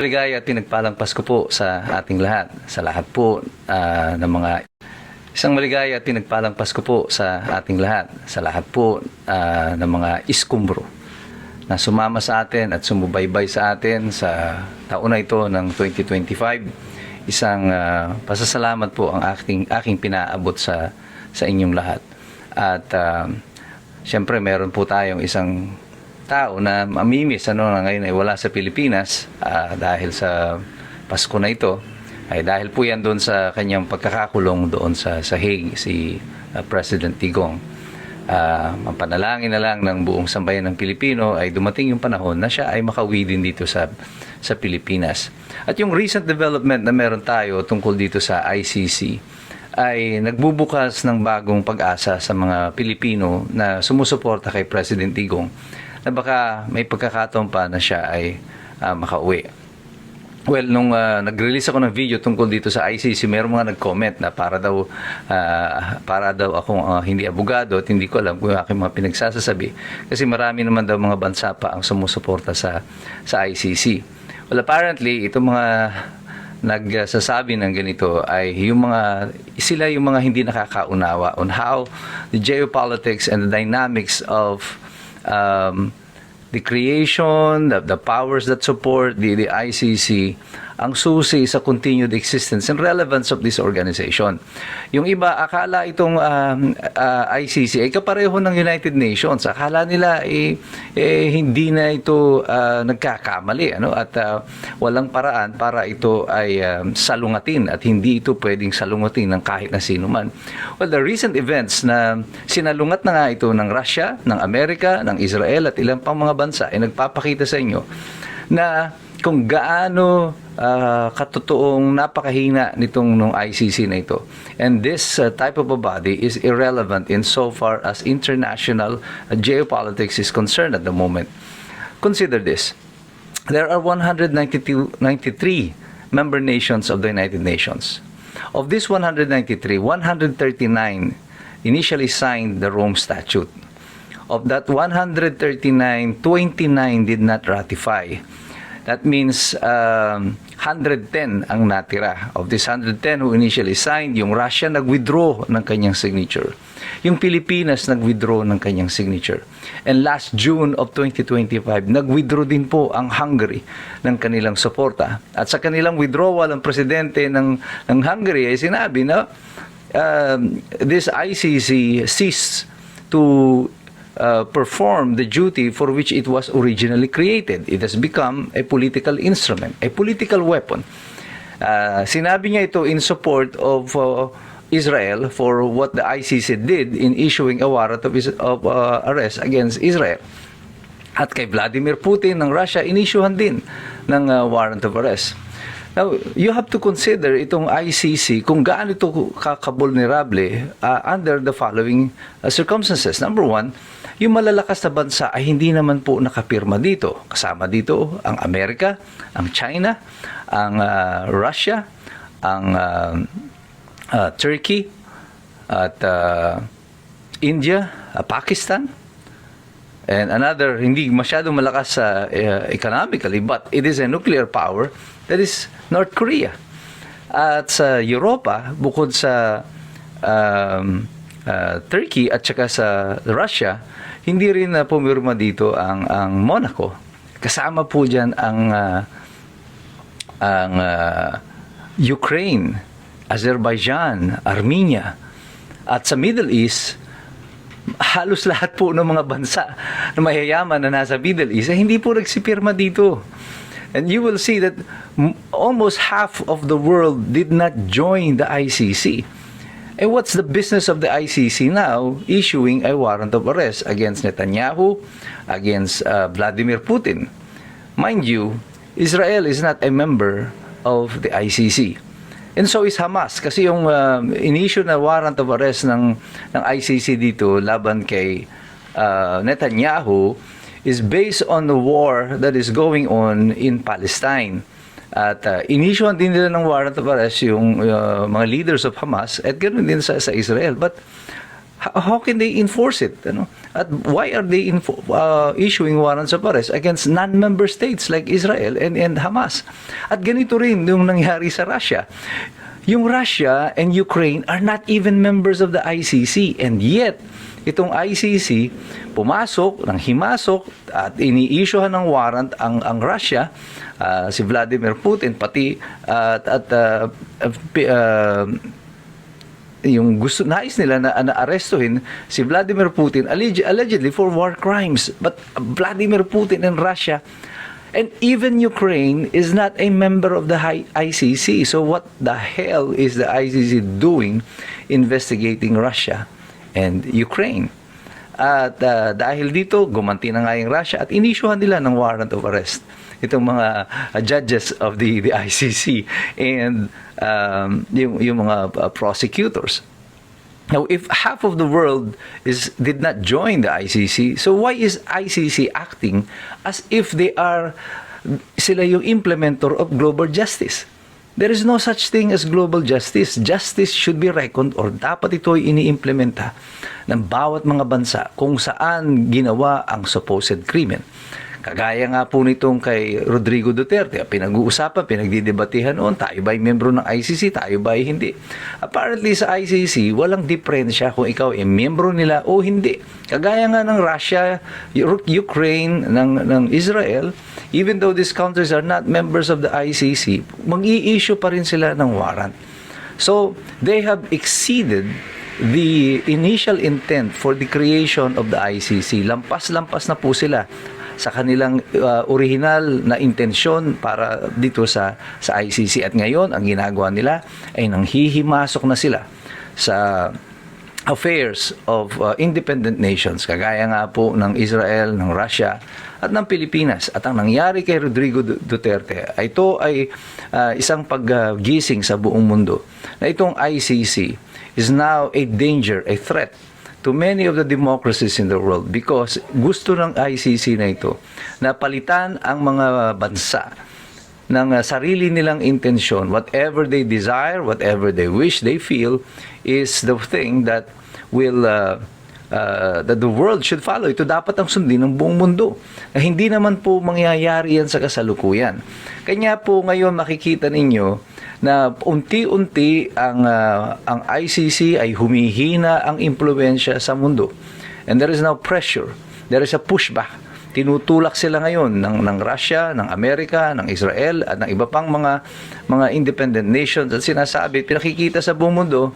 Maligaya at pinagpalang Pasko po sa ating lahat. Sa lahat po ng mga isang maligaya at pinagpalang Pasko po sa ating lahat. Sa lahat po ng mga iskumbro na sumama sa atin at sumubaybay sa atin sa taon na ito ng 2025. Isang pasasalamat po ang aking pinaabot sa inyong lahat. At siyempre meron po tayong isang tao na mamimiss na ngayon ay wala sa Pilipinas dahil sa Pasko na ito, ay dahil po yan doon sa kanyang pagkakakulong doon sa Hague, si President Digong. Mapanalangin na lang ng buong sambayan ng Pilipino ay dumating yung panahon na siya ay makauwi din dito sa Pilipinas. At yung recent development na meron tayo tungkol dito sa ICC ay nagbubukas ng bagong pag-asa sa mga Pilipino na sumusuporta kay President Digong na baka may pagkakataon pa na siya ay makauwi. Well, nung nag-release ako ng video tungkol dito sa ICC, mayroong mga nag-comment na para daw akong hindi abogado at hindi ko alam kung aking mga pinagsasasabi. Kasi marami naman daw mga bansa pa ang sumusuporta sa ICC. Well, apparently, itong mga nagsasabi ng ganito ay sila yung mga hindi nakakaunawa on how the geopolitics and the dynamics of the creation, the powers that support the ICC, ang susi sa continued existence and relevance of this organization. Yung iba, akala itong ICC ay kapareho ng United Nations. Akala nila hindi na ito nagkakamali, at walang paraan para ito ay salungatin at hindi ito pwedeng salungatin ng kahit na sino man. Well, the recent events na sinalungat na nga ito ng Russia, ng Amerika, ng Israel at ilang pang mga bansa ay nagpapakita sa inyo na kung gaano katotoong napakahina nung ICC na ito. And this type of a body is irrelevant in so far as international geopolitics is concerned at the moment. Consider this. There are 93 member nations of the United Nations. Of these 193, 139 initially signed the Rome Statute. Of that 139, 29 did not ratify. That means 110 ang natira. Of this 110 who initially signed, yung Russia nag-withdraw ng kanyang signature. Yung Pilipinas nag-withdraw ng kanyang signature. And last June of 2025, nag-withdraw din po ang Hungary ng kanilang suporta. At sa kanilang withdrawal, ang presidente ng Hungary ay sinabi na this ICC ceased to perform the duty for which it was originally created. It has become a political instrument, a political weapon. Sinabi niya ito in support of Israel for what the ICC did in issuing a warrant of arrest against Israel. At kay Vladimir Putin ng Russia, inisyuhan din ng warrant of arrest. Now, you have to consider itong ICC kung gaano ito kakabulnerable under the following circumstances. Number one, yung malalakas na bansa ay hindi naman po nakapirma dito. Kasama dito ang Amerika, ang China, ang Russia, ang Turkey, at India, Pakistan, and another, hindi masyadong malakas economically, but it is a nuclear power, that is North Korea. At sa Europa, bukod sa Turkey at saka sa Russia, hindi rin pumirma dito ang Monaco. Kasama po diyan ang Ukraine, Azerbaijan, Armenia. At sa Middle East, halos lahat po ng mga bansa na mayayaman na nasa Middle East ay hindi po nagsipirma dito. And you will see that almost half of the world did not join the ICC. And what's the business of the ICC now issuing a warrant of arrest against Netanyahu, against Vladimir Putin? Mind you, Israel is not a member of the ICC. And so is Hamas. Kasi yung in-issue na warrant of arrest ng ICC dito laban kay Netanyahu is based on the war that is going on in Palestine. At in-issuean din nila ng warrant of arrest yung mga leaders of Hamas at ganoon din sa Israel. But how can they enforce it? At why are they issuing warrants of arrest against non-member states like Israel and Hamas? At ganito rin yung nangyari sa Russia. Yung Russia and Ukraine are not even members of the ICC, and yet itong ICC pumasok, himasok at ini-issuehan ng warrant ang Russia, si Vladimir Putin, pati yung nais nila na arestuhin si Vladimir Putin allegedly for war crimes. But Vladimir Putin and Russia and even Ukraine is not a member of the ICC. So what the hell is the ICC doing investigating Russia and Ukraine? At dahil dito, gumanti na nga yung Russia at inisyuhan nila ng warrant of arrest itong mga judges of the ICC and yung mga prosecutors. Now, if half of the world did not join the ICC, so why is ICC acting as if sila yung implementer of global justice? There is no such thing as global justice. Justice should be reckoned or dapat ito ay iniimplementa ng bawat mga bansa kung saan ginawa ang supposed krimen. Kagaya nga po nitong kay Rodrigo Duterte, pinag-uusapan, pinagdidebatehan noon, tayo ba'y membro ng ICC, tayo ba'y hindi. Apparently sa ICC, walang diferensya kung ikaw ay membro nila o hindi. Kagaya nga ng Russia, Ukraine, ng Israel, even though these countries are not members of the ICC, mag-i-issue pa rin sila ng warrant. So, they have exceeded the initial intent for the creation of the ICC. Lampas-lampas na po sila sa kanilang original na intensyon para dito sa ICC. At ngayon, ang ginagawa nila ay nanghihimasok na sila sa affairs of independent nations, kagaya nga po ng Israel, ng Russia, at ng Pilipinas. At ang nangyari kay Rodrigo Duterte, ito ay isang paggising sa buong mundo na itong ICC is now a danger, a threat to many of the democracies in the world because gusto ng ICC na ito na palitan ang mga bansa ng sarili nilang intensyon. Whatever they desire, whatever they wish, they feel is the thing that will that the world should follow. Ito dapat ang sundin ng buong mundo. Na hindi naman po mangyayari yan sa kasalukuyan. Kanya po ngayon makikita ninyo na unti-unti ang ICC ay humihina ang impluwensya sa mundo. And there is now pressure. There is a pushback. Tinutulak sila ngayon ng Russia, ng Amerika, ng Israel, at ng iba pang mga independent nations at sinasabi, pinakikita sa buong mundo,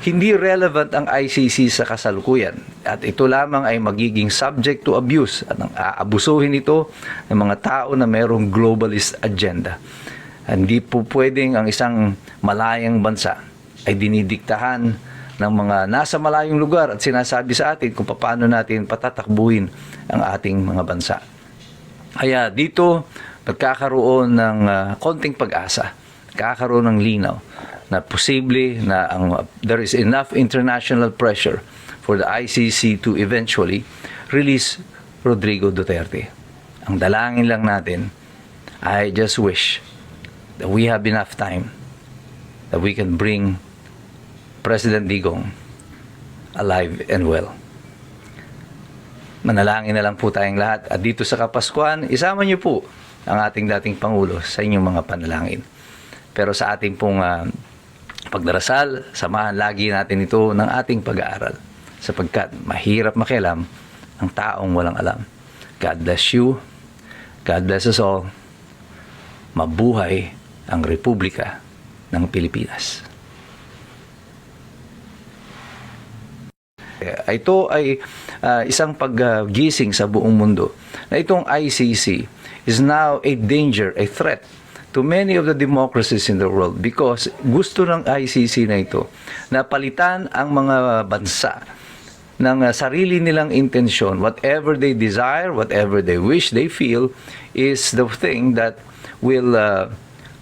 hindi relevant ang ICC sa kasalukuyan. At ito lamang ay magiging subject to abuse at aabusuhin ito ng mga tao na mayroong globalist agenda. Hindi po pwedeng ang isang malayang bansa ay dinidiktahan ng mga nasa malayong lugar at sinasabi sa atin kung paano natin patatakbuhin ang ating mga bansa. Kaya dito, magkakaroon ng konting pag-asa, magkakaroon ng linaw na posible na there is enough international pressure for the ICC to eventually release Rodrigo Duterte. Ang dalangin lang natin, I just wish that we have enough time that we can bring President Digong alive and well. Manalangin na lang po tayong lahat. At dito sa Kapaskuhan, isama niyo po ang ating dating Pangulo sa inyong mga panalangin. Pero sa ating pong pagdarasal, samahan lagi natin ito ng ating pag-aaral. Sapagkat mahirap makialam ang taong walang alam. God bless you. God bless us all. Mabuhay ang Republika ng Pilipinas. Ito ay isang paggising sa buong mundo na itong ICC is now a danger, a threat to many of the democracies in the world because gusto ng ICC na ito na palitan ang mga bansa ng sarili nilang intensyon. Whatever they desire, whatever they wish, they feel is the thing that will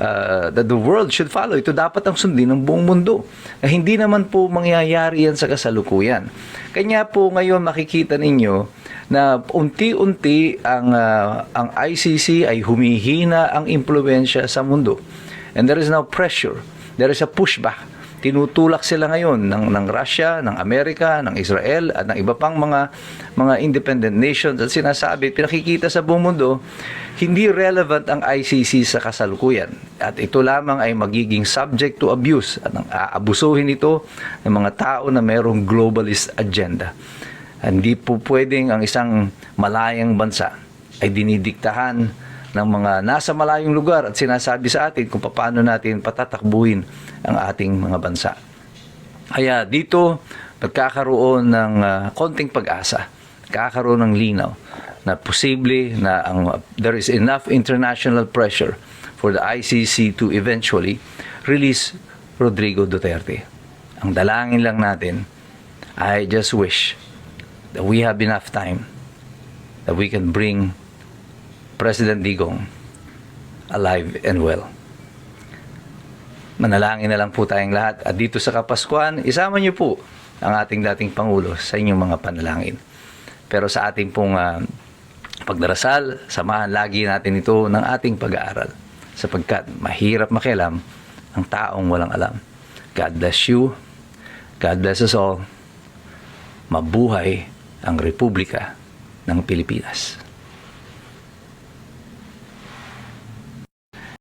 that the world should follow. Ito dapat ang sundin ng buong mundo. Na hindi naman po mangyayari yan sa kasalukuyan. Kanya po ngayon makikita ninyo na unti-unti ang ICC ay humihina ang impluwensya sa mundo. And there is now pressure. There is a pushback. tinutulak sila ngayon ng Russia, ng Amerika, ng Israel at ng iba pang mga independent nations at sinasabi, pinakikita sa buong mundo, hindi relevant ang ICC sa kasalukuyan. At ito lamang ay magiging subject to abuse at aabusuhin ito ng mga tao na mayroong globalist agenda. Hindi po pwedeng ang isang malayang bansa ay dinidiktahan ng mga nasa malayong lugar at sinasabi sa atin kung paano natin patatakbuhin ang ating mga bansa. Kaya dito, nagkakaroon ng konting pag-asa, nagkakaroon ng linaw na posible na there is enough international pressure for the ICC to eventually release Rodrigo Duterte. Ang dalangin lang natin, I just wish that we have enough time that we can bring President Digong alive and well. Manalangin na lang po tayong lahat. At dito sa Kapaskuhan, isama niyo po ang ating dating Pangulo sa inyong mga panalangin. Pero sa ating pong pagdarasal, samahan lagi natin ito ng ating pag-aaral. Sapagkat mahirap makialam ang taong walang alam. God bless you. God bless us all. Mabuhay ang Republika ng Pilipinas.